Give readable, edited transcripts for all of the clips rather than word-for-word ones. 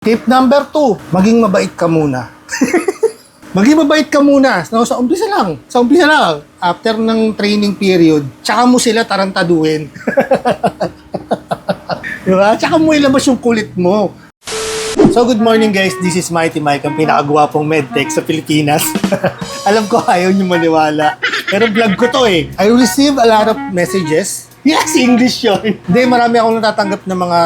Tip number 2, maging mabait ka muna. Maging mabait ka muna. No, sa umpisa lang. Sa umpisa lang. After ng training period, tsaka mo sila tarantaduhin. Diba? Tsaka mo ilabas yung kulit mo. So good morning guys, this is Mighty Mike, ang pinakagwapong medtech sa Pilipinas. Alam ko ayaw nyo maniwala, pero vlog ko to eh. I receive a lot of messages. Yes, English yun. Hindi, marami akong natatanggap ng mga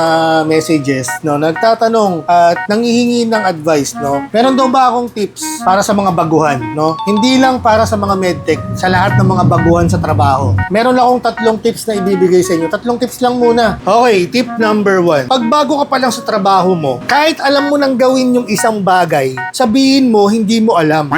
messages, no, nagtatanong at nangihingi ng advice, no. Meron daw ba akong tips para sa mga baguhan, no? Hindi lang para sa mga medtech, sa lahat ng mga baguhan sa trabaho. Meron akong 3 tips na ibibigay sa inyo. 3 tips lang muna. Okay, tip number 1. Pag bago ka pa lang sa trabaho mo, kahit alam mo nang gawin yung isang bagay, sabihin mo hindi mo alam.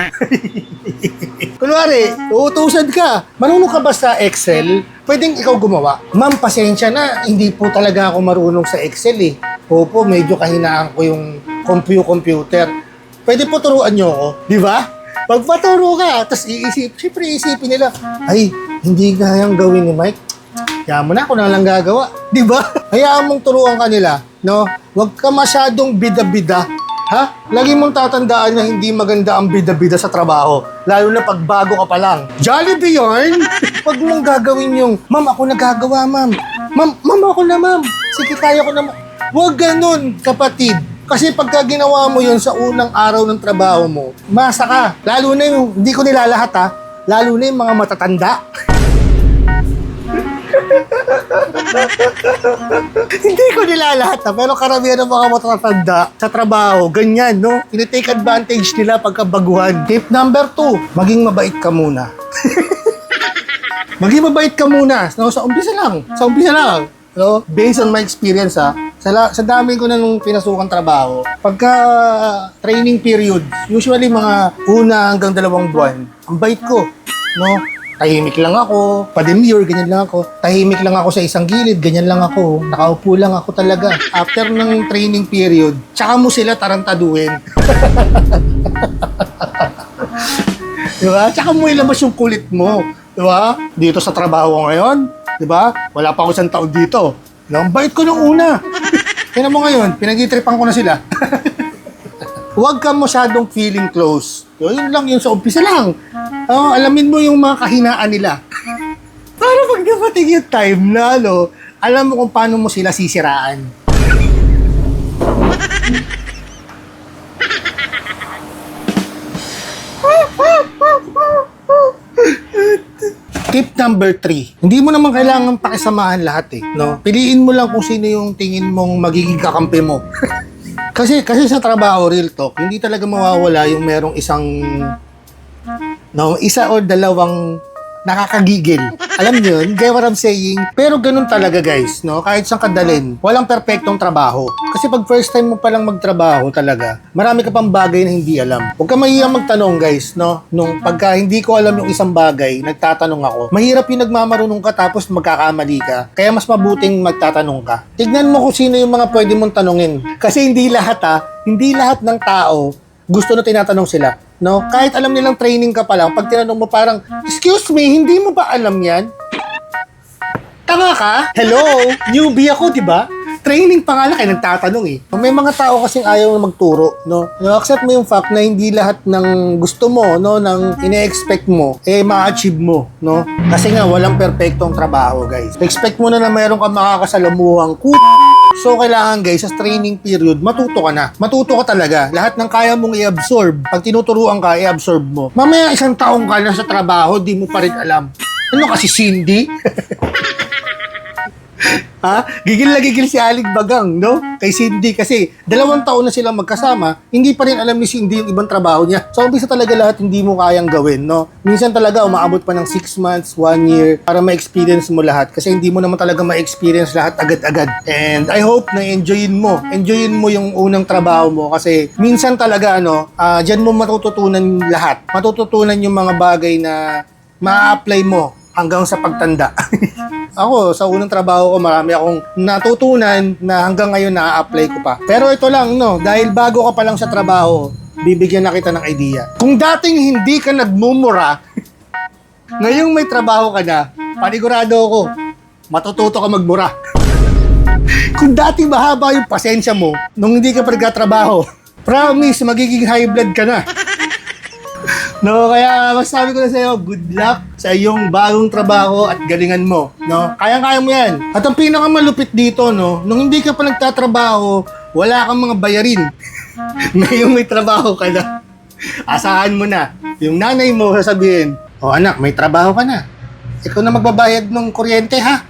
Kunwari, uutusan ka. Marunong ka ba sa Excel? Pwedeng ikaw gumawa. Ma'am, pasensya na. Hindi po talaga ako marunong sa Excel eh. Opo, medyo kahinaan ko yung computer. Pwede po turuan nyo ako. Di ba? Pag paturo ka, tapos siyempre isipin nila, ay, hindi kayang gawin ni Mike. Kaya mo na, ako na lang gagawa. Di ba? Hayaan mong turuan ka nila. No? Huwag ka masyadong bida-bida. Ha? Lagi mong tatandaan na hindi maganda ang bida-bida sa trabaho. Lalo na pag bago ka pa lang. Jollibee yarn! Huwag mong gagawin yung, ma'am, ako nagagawa, ma'am. Ma'am, ako na, ma'am. Sige, kaya ko na, ma'am. Huwag ganun, kapatid. Kasi pagka ginawa mo yun sa unang araw ng trabaho mo, masa ka. Lalo na yung, hindi ko nilalahat ha, lalo na yung mga matatanda. Hindi ko nilalahat ha, pero karamihan ng mga matatanda sa trabaho, ganyan, no? Tinitake advantage nila pagkabaguhan. Tip number 2, maging mabait ka muna. Maging mabait ka muna, no? Sa umpisa lang. Sa umpisa lang. No? Based on my experience ha, sa dami ko na nung pinasukang trabaho, pagka training period, usually mga 1 hanggang 2 buwan, ang bait ko, no? Tahimik lang ako, pa-demure, ganyan lang ako. Tahimik lang ako sa isang gilid, ganyan lang ako. Nakaupo lang ako talaga. After ng training period, tsaka mo sila tarantaduhin. Diba? Tsaka mo ilabas yung kulit mo. Diba? Dito sa trabaho ko ngayon, diba? Wala pa ako 1 taon dito. Ang bait ko nung una. Kaya mo ngayon, pinag-itripan ko na sila. Huwag ka masyadong feeling close. Yun lang yun sa umpisa lang. Alamin mo yung mga kahinaan nila. Para pag napating yung time na, alam mo kung paano mo sila sisiraan. Tip number 3. Hindi mo naman kailangan pakisamahan lahat eh, no? Piliin mo lang kung sino yung tingin mong magiging kakampi mo. Kasi sa trabaho, real talk, hindi talaga mawawala yung merong isang, no, 1 or 2 nakakagigil. Alam niyo yun? Get what I'm saying? Pero ganun talaga guys, no? Kahit saan kadalin, walang perpektong trabaho. Kasi pag first time mo palang magtrabaho talaga, marami ka pang bagay na hindi alam. Huwag ka mahihiyang magtanong guys, no? Nung pagka hindi ko alam yung isang bagay, nagtatanong ako. Mahirap yung nagmamarunong ka tapos magkakamali ka. Kaya mas mabuting magtatanong ka. Tignan mo kung sino yung mga pwede mong tanungin. Kasi hindi lahat hindi lahat ng tao gusto na tinatanong sila. No? Kahit alam nilang training ka pa lang, pag tinanong mo parang, excuse me, hindi mo ba alam yan? Tanga ka? Hello? Newbie ako, di ba? Training pa nga lang, nagtatanong eh. May mga tao kasing ayaw na magturo, no? Accept mo yung fact na hindi lahat ng gusto mo, no, ng ine-expect mo, ma-achieve mo, no? Kasi nga, walang perpektong trabaho, guys. Expect mo na mayroon ka makakasalamuhang So, kailangan guys, sa training period, matuto ka na. Matuto ka talaga. Lahat ng kaya mong i-absorb, pag tinuturuan ka, i-absorb mo. Mamaya 1 taong ka na sa trabaho, di mo pa rin alam. Ano kasi, Cindy? Ha? Gigil na gigil si Aling Bagang, no? Kay Cindy kasi 2 taon na silang magkasama, hindi pa rin alam ni Cindy yung ibang trabaho niya. So, umpisa talaga lahat hindi mo kayang gawin, no? Minsan talaga umaabot pa ng 6 months, 1 year para ma-experience mo lahat kasi hindi mo naman talaga ma-experience lahat agad-agad. And I hope na enjoyin mo yung unang trabaho mo kasi minsan talaga, dyan mo matututunan lahat. Matututunan yung mga bagay na ma-apply mo hanggang sa pagtanda. Ako, sa unang trabaho ko, marami akong natutunan na hanggang ngayon na-apply ko pa. Pero ito lang, dahil bago ka pa lang sa trabaho, bibigyan na kita ng idea. Kung dating hindi ka nagmumura, ngayong may trabaho ka na, panigurado ako, matututo ka magmura. Kung dati mahaba yung pasensya mo, nung hindi ka pa nagtatrabaho, promise, magiging high blood ka na. No, kaya masabi ko na sa'yo, good luck sa iyong bagong trabaho at galingan mo. No? Kayang-kaya mo yan. At ang pinakamalupit dito, no, nung hindi ka pa nagtatrabaho, wala kang mga bayarin. Ngayon may trabaho ka na. Asahan mo na. Yung nanay mo sasabihin, "O anak, may trabaho ka na. Ikaw na magbabayad ng kuryente ha."